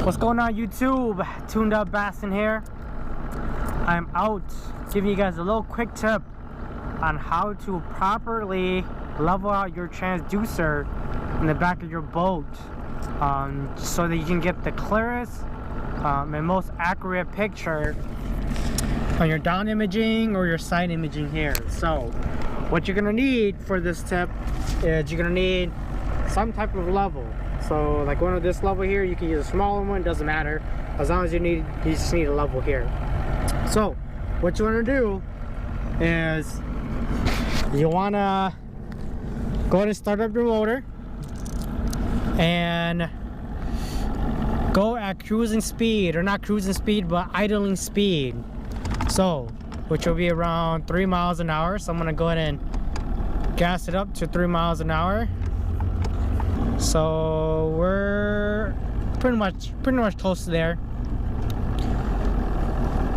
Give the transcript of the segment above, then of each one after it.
What's going on, YouTube? Tuned Up Bassin here. I'm out giving you guys a little quick tip on how to properly level out your transducer in the back of your boat, so that you can get the clearest and most accurate picture on your down imaging or your side imaging here. So what you're gonna need for this tip is you're gonna need some type of level. So like one of this level here, you can use a smaller one, doesn't matter, as long as you just need a level here. So what you want to do is you want to go ahead and start up your motor and go at cruising speed, or not cruising speed but idling speed, so which will be around 3 miles an hour. So I'm going to go ahead and gas it up to 3 miles an hour. So we're pretty much close to there.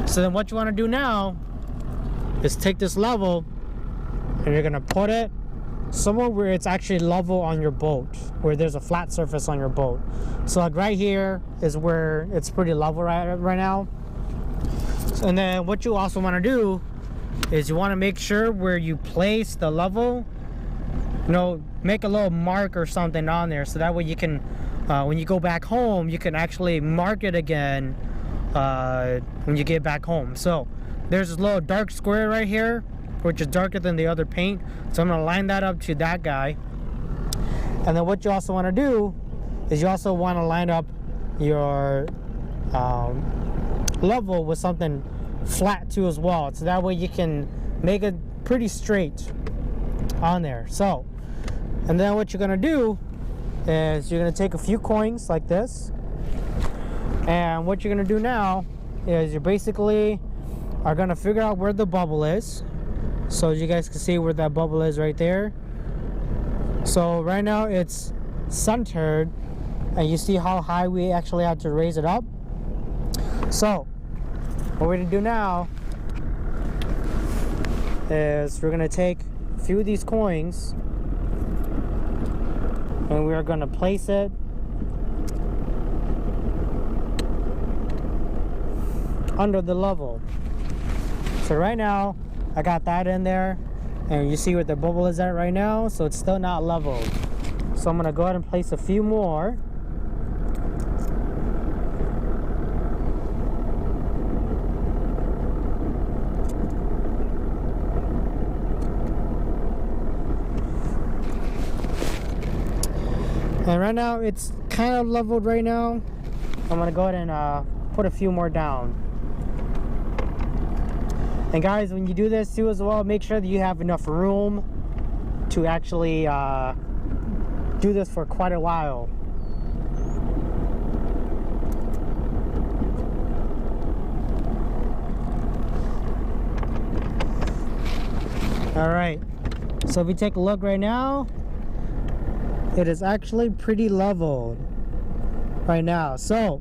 So then what you want to do now is take this level and you're gonna put it somewhere where it's actually level on your boat, where there's a flat surface on your boat. So like right here is where it's pretty level right now. And then what you also want to do is you want to make sure where you place the level, you know, make a little mark or something on there, so that way you can when you go back home, you can actually mark it again when you get back home. So there's this little dark square right here, which is darker than the other paint, so I'm going to line that up to that guy. And then what you also want to do is you also want to line up your level with something flat too as well, so that way you can make it pretty straight on there. So, and then what you're gonna do is you're gonna take a few coins like this, and what you're gonna do now is you basically are gonna figure out where the bubble is. So you guys can see where that bubble is right there. So right now it's centered, and you see how high we actually had to raise it up. So what we're gonna do now is we're gonna take a few of these coins and we are going to place it under the level. So right now I got that in there, and you see where the bubble is at right now, so it's still not level. So I'm going to go ahead and place a few more. And right now it's kind of leveled right now. I'm gonna go ahead and put a few more down. And guys, when you do this too as well, make sure that you have enough room to actually do this for quite a while. All right, so if we take a look right now, it is actually pretty leveled right now. So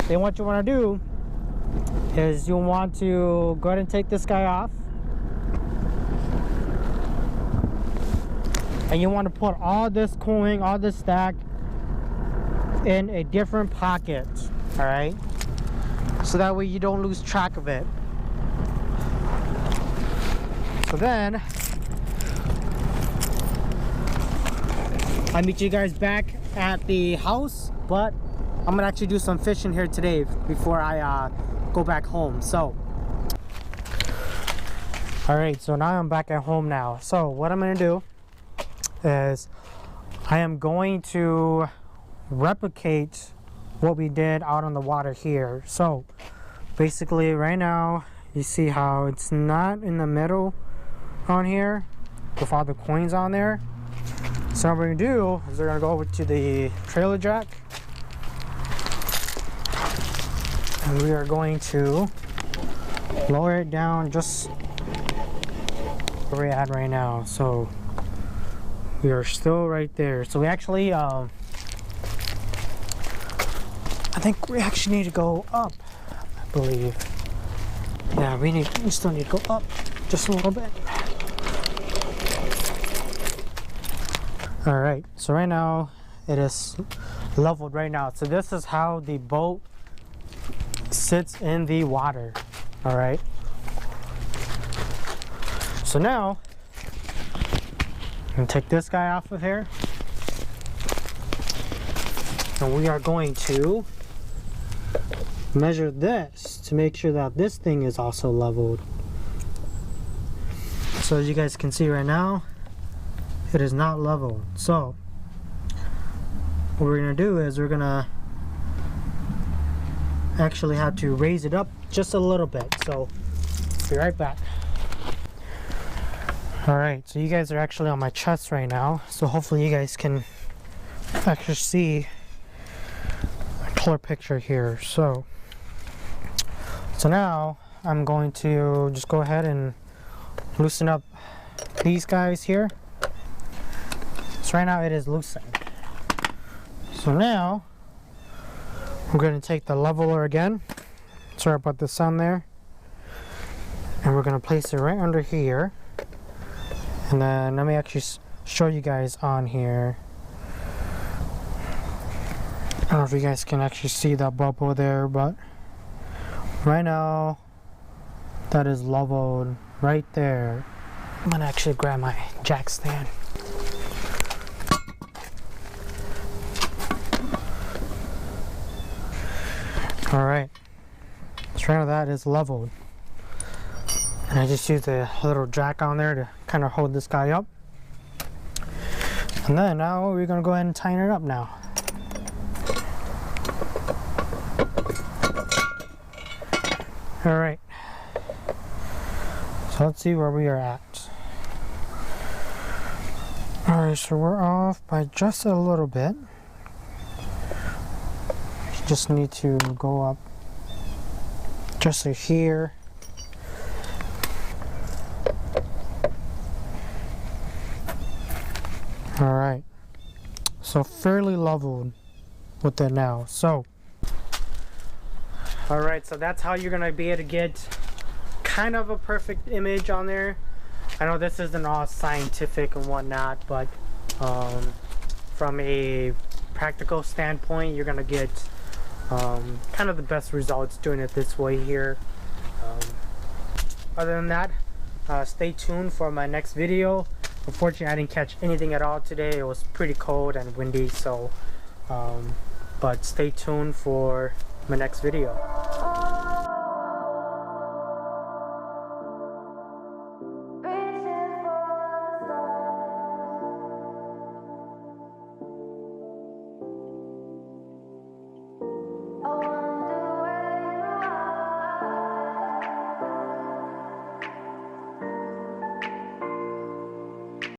then what you want to do is you want to go ahead and take this guy off, and you want to put all this coin, all this stack in a different pocket, all right, so that way you don't lose track of it. So then I'll meet you guys back at the house, but I'm gonna actually do some fishing here today before I go back home. So all right, so now I'm back at home now. So what I'm gonna do is I am going to replicate what we did out on the water here. So basically right now you see how it's not in the middle on here with all the coins on there. So what we're going to do is we're going to go over to the trailer jack, and we are going to lower it down just where we're at right now. So we are still right there. So we actually I think we actually need to go up, I believe. Yeah, we still need to go up just a little bit. Alright, so right now it is leveled right now. So this is how the boat sits in the water. All right. So now I'm gonna take this guy off of here, and we are going to measure this to make sure that this thing is also leveled. So as you guys can see right now, it is not level. So what we're gonna do is we're gonna actually have to raise it up just a little bit. So be right back. Alright, so you guys are actually on my chest right now, so hopefully you guys can actually see a clear picture here. So now I'm going to just go ahead and loosen up these guys here. So right now it is loosened. So now we're going to take the leveler again. Sorry about the sound there. And we're going to place it right under here. And then let me actually show you guys on here. I don't know if you guys can actually see that bubble there, but right now that is leveled right there. I'm gonna actually grab my jack stand. Alright, so right now that is leveled. And I just used a little jack on there to kind of hold this guy up. And then now we're going to go ahead and tighten it up now. Alright. So let's see where we are at. Alright, so we're off by just a little bit. You just need to go up just to here. Alright, so fairly leveled with it now. So, alright, so that's how you're gonna be able to get kind of a perfect image on there. I know this isn't all scientific and whatnot, but from a practical standpoint, you're gonna get kind of the best results doing it this way here. Other than that, stay tuned for my next video. Unfortunately, I didn't catch anything at all today. It was pretty cold and windy, so but stay tuned for my next video.